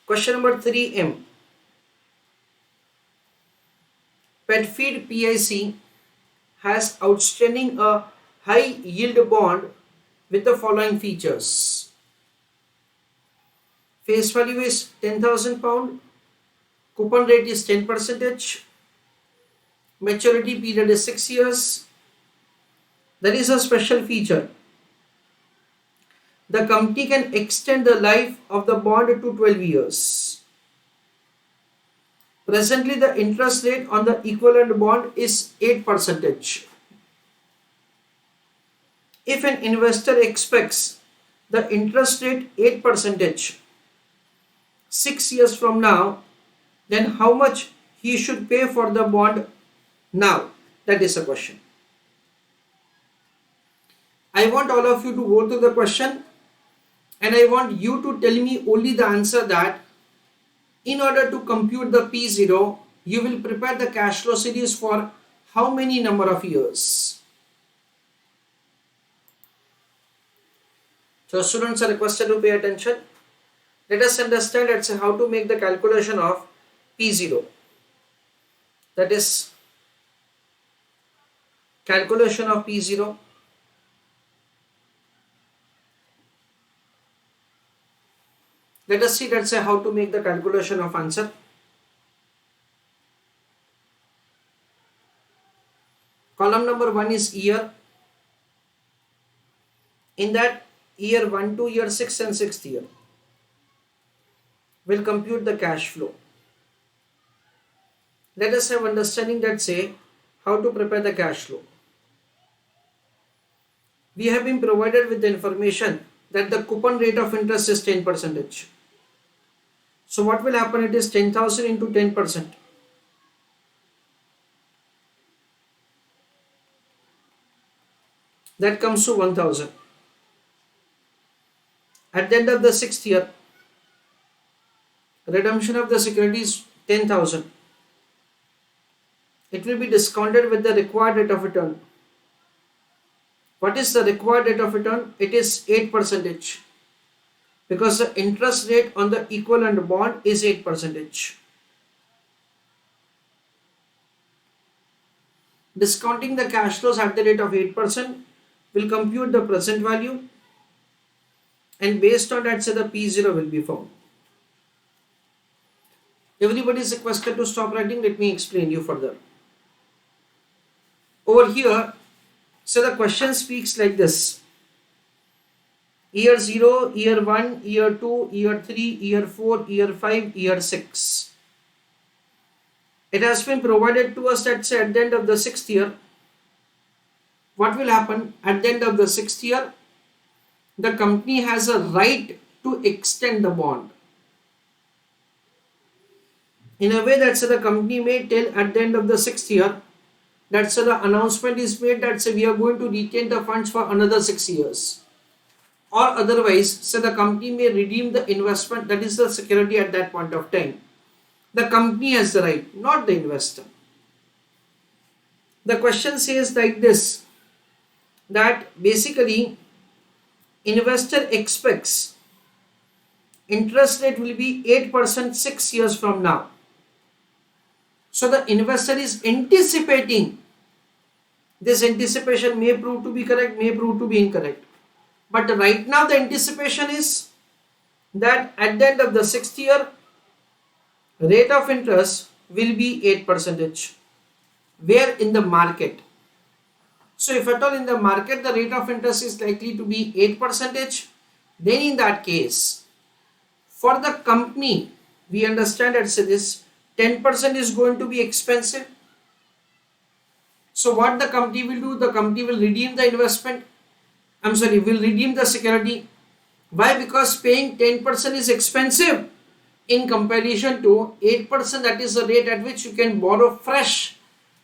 Question number 3M. Petfeed PIC has outstanding a high yield bond with the following features. Face value is £10,000, coupon rate is 10%, maturity period is 6 years. There is a special feature. The company can extend the life of the bond to 12 years. Presently, the interest rate on the equivalent bond is 8%. If an investor expects the interest rate 8% 6 years from now, then how much he should pay for the bond now? That is a question. I want all of you to go to the question and I want you to tell me only the answer that in order to compute the P0, you will prepare the cash flow series for how many number of years? So students are requested to pay attention. Let us understand how to make the calculation of P0. That is calculation of P0. Let us see how to make the calculation of answer. Column number 1 is year. In that year 1 to year 6 and 6th year, we'll compute the cash flow. Let us have understanding how to prepare the cash flow. We have been provided with the information that the coupon rate of interest is 10%. So what will happen? It is 10,000 into 10%. That comes to 1,000. At the end of the 6th year, redemption of the security is 10,000. It will be discounted with the required rate of return. What is the required rate of return? It is 8%. Because the interest rate on the equivalent bond is 8%. Discounting the cash flows at the rate of 8% will compute the present value, and based on that the P0 will be found. Everybody is requested to stop writing. Let me explain you further. Over here, the question speaks like this. Year 0, year 1, year 2, year 3, year 4, year 5, year 6. It has been provided to us that at the end of the 6th year, what will happen? At the end of the 6th year, the company has a right to extend the bond. In a way that the company may tell at the end of the 6th year that the announcement is made that we are going to retain the funds for another 6 years. Or otherwise, the company may redeem the investment, that is the security at that point of time. The company has the right, not the investor. The question says like this, that basically investor expects interest rate will be 8% 6 years from now. So the investor is anticipating. This anticipation may prove to be correct, may prove to be incorrect. But right now the anticipation is that at the end of the 6th year, rate of interest will be 8%. Where? In the market. So if at all in the market the rate of interest is likely to be 8%, then in that case, for the company, we understand that this 10% is going to be expensive. So what the company will do? The company will redeem the investment. Will redeem the security. Why? Because paying 10% is expensive in comparison to 8%, that is the rate at which you can borrow fresh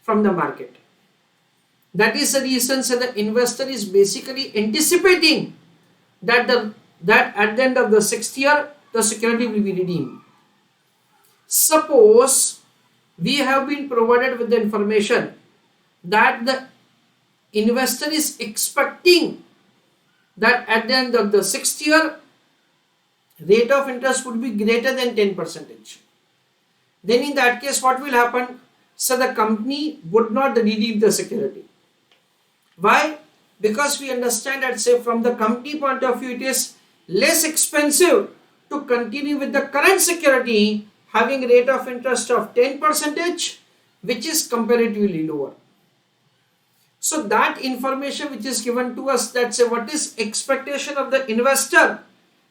from the market. That is the reason the investor is basically anticipating that at the end of the 6th year, the security will be redeemed. Suppose we have been provided with the information that the investor is expecting that at the end of the 6th year, rate of interest would be greater than 10%. Then in that case, what will happen? So the company would not redeem the security. Why? Because we understand that, say, from the company point of view, it is less expensive to continue with the current security having rate of interest of 10%, which is comparatively lower. So that information which is given to us, that say what is expectation of the investor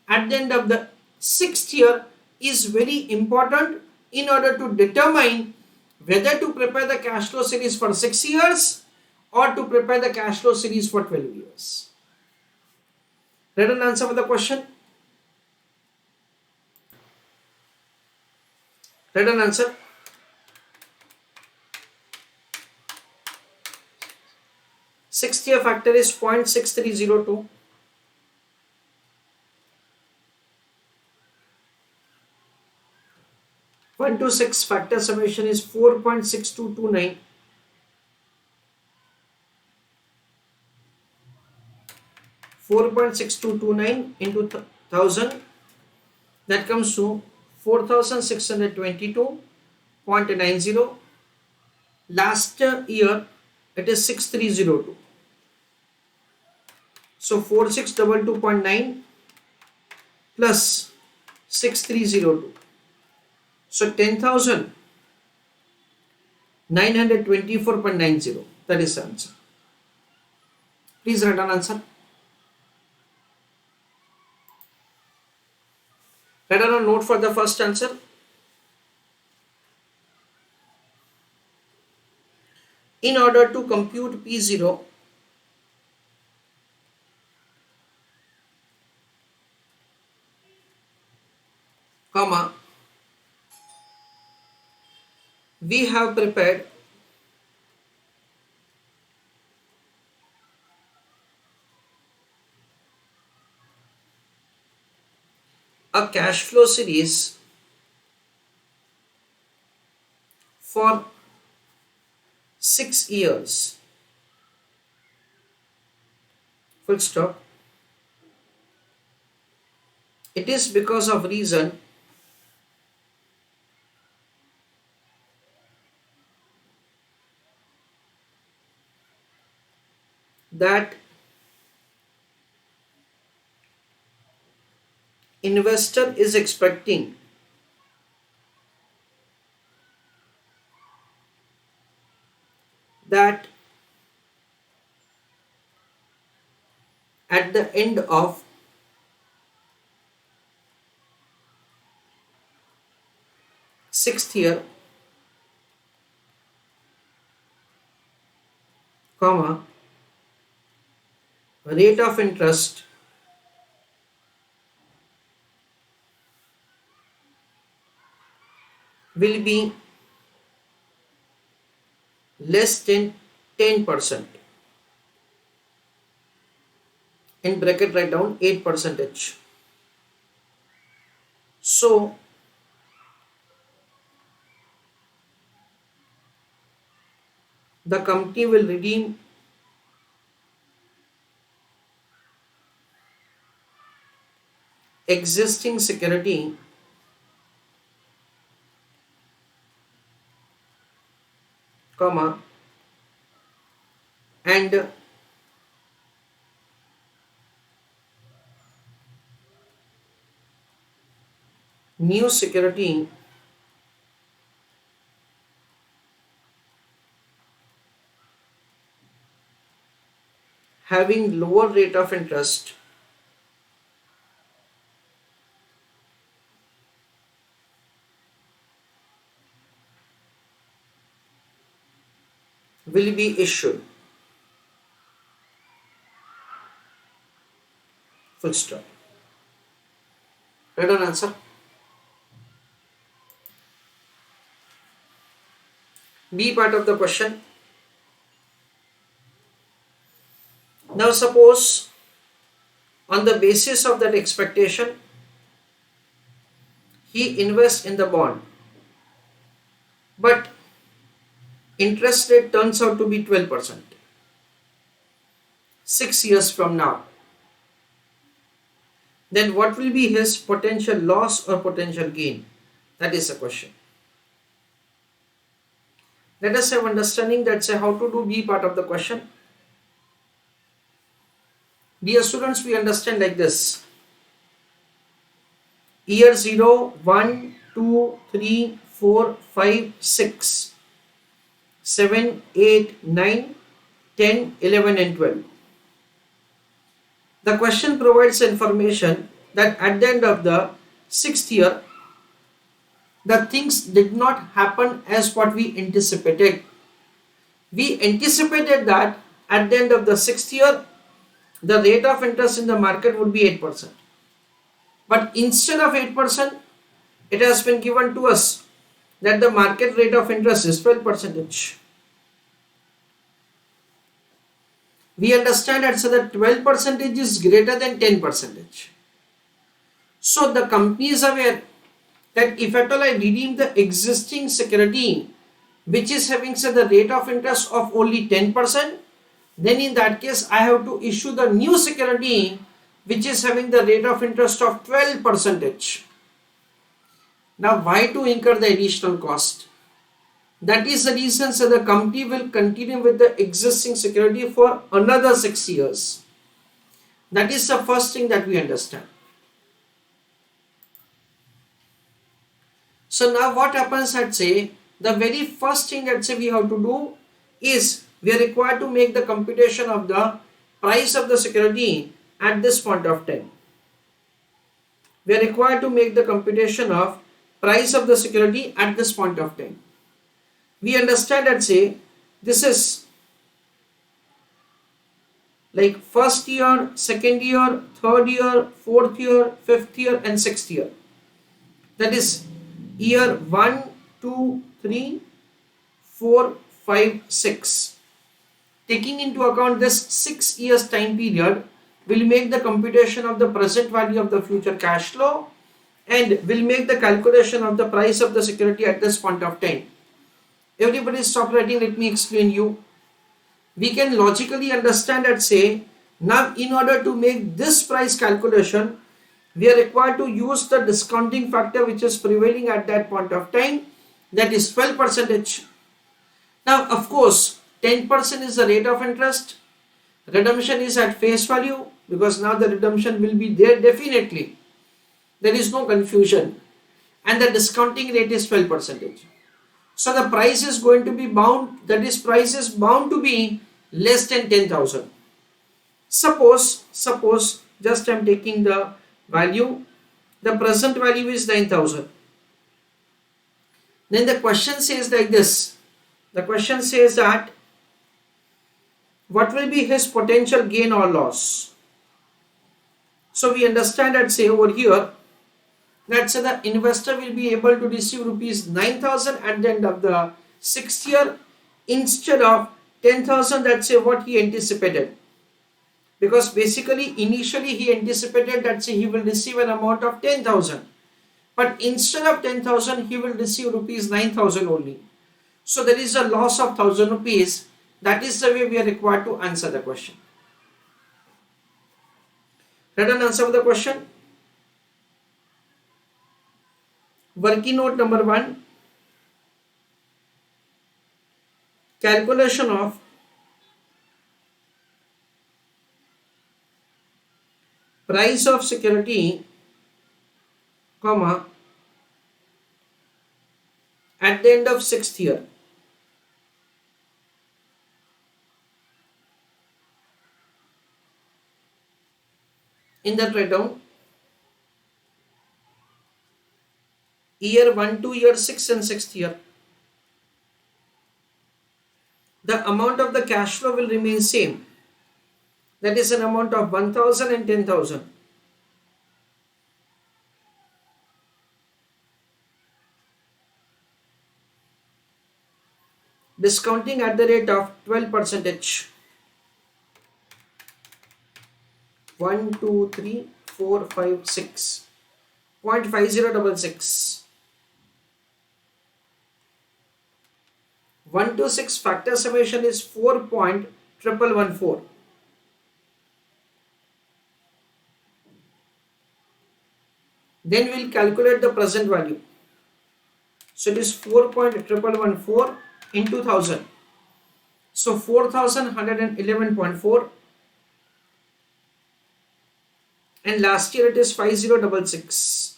at the end of the 6th year, is very important in order to determine whether to prepare the cash flow series for 6 years or to prepare the cash flow series for 12 years. Read an answer for the question? Read an answer? Sixth year factor is 0.6302. 1 to 6 factor summation is 4.6229. 4.6229 into 1000, that comes to 4622.90. Last year it is 6302. So 4622.9 plus 6302. So 10,924.90. That is the answer. Please write an answer. Write down a note for the first answer. In order to compute P0, comma, we have prepared a cash flow series for 6 years. Full stop. It is because of reason that investor is expecting that at the end of 6th year, comma, rate of interest will be less than 10%. In bracket write down 8%. So the company will redeem existing security comma and new security having lower rate of interest will be issued. Full stop. Read an answer. B part of the question. Now suppose on the basis of that expectation he invests in the bond, but interest rate turns out to be 12% 6 years from now. then what will be his potential loss or potential gain? That is the question. Let us have understanding that say how to do B part of the question. Dear students, we understand like this. Year 0, 1, 2, 3, 4, 5, 6, 7, 8, 9, 10, 11 and 12. The question provides information that at the end of the 6th year, the things did not happen as what we anticipated. We anticipated that at the end of the 6th year, the rate of interest in the market would be 8%. But instead of 8%, it has been given to us that the market rate of interest is 12%. We understand that so that 12% is greater than 10%. So the company is aware that if at all I redeem the existing security which is having say the rate of interest of only 10%, then in that case I have to issue the new security which is having the rate of interest of 12%. Now why to incur the additional cost? That is the reason so the company will continue with the existing security for another 6 years. That is the first thing that we understand. So now what happens at say, the very first thing that say we have to do is we are required to make the computation of the price of the security at this point of time. We are required to make the computation of price of the security at this point of time. We understand that say this is like first year, second year, third year, fourth year, fifth year and sixth year. That is year 1, 2, 3, 4, 5, 6. Taking into account this 6 years time period, will make the computation of the present value of the future cash flow and will make the calculation of the price of the security at this point of time. Everybody stop writing, let me explain you. We can logically understand that say, now in order to make this price calculation, we are required to use the discounting factor which is prevailing at that point of time, that is 12%. Now of course 10% is the rate of interest, redemption is at face value because now the redemption will be there definitely, there is no confusion, and the discounting rate is 12%. So the price is going to be bound, that is price is bound to be less than 10,000. Suppose just I am taking the value, the present value is 9,000. Then the question says like this, the question says that what will be his potential gain or loss? So we understand that say over here, let's say the investor will be able to receive rupees 9,000 at the end of the 6th year instead of 10,000, that's say what he anticipated. Because basically initially he anticipated that say he will receive an amount of 10,000. But instead of 10,000 he will receive rupees 9,000 only. So there is a loss of 1,000 rupees. That is the way we are required to answer the question. Let us answer the question. Working note number 1. Calculation of price of security, comma, at the end of 6th year. In that write down year 1 to year 6 and 6th year. The amount of the cash flow will remain same. That is an amount of 1,000 and 10,000. Discounting at the rate of 12%. 1, 2, 3, 4, 5, 6. 0.5066. 1 to 6 factor summation is 4.1114. Then we'll calculate the present value. So it is 4.1114 into 1000. So 4111.4, and last year it is 5066.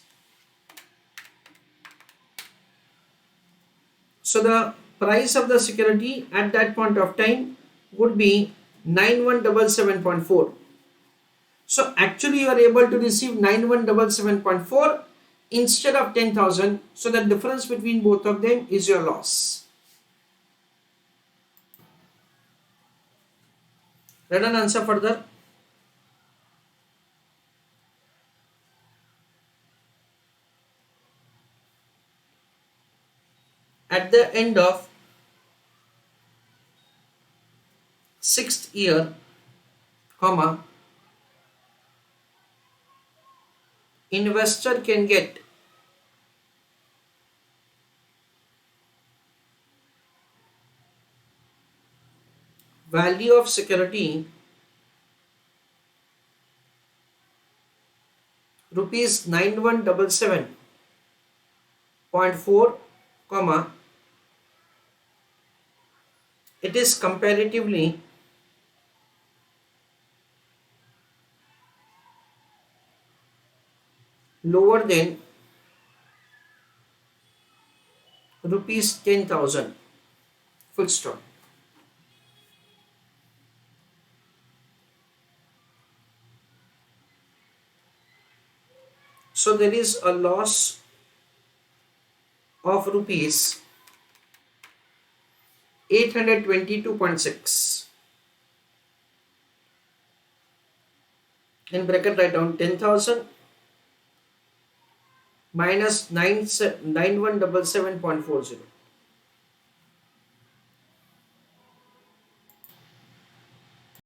So the price of the security at that point of time would be 9177.4. So actually you are able to receive 9177.4 instead of 10,000. So the difference between both of them is your loss. Let us answer further. At the end of 6th year, comma, investor can get value of security rupees 9177.4, comma, it is comparatively lower than rupees 10,000, full stop. So there is a loss of rupees 822.6. In bracket write down 10,000 minus 9177.40.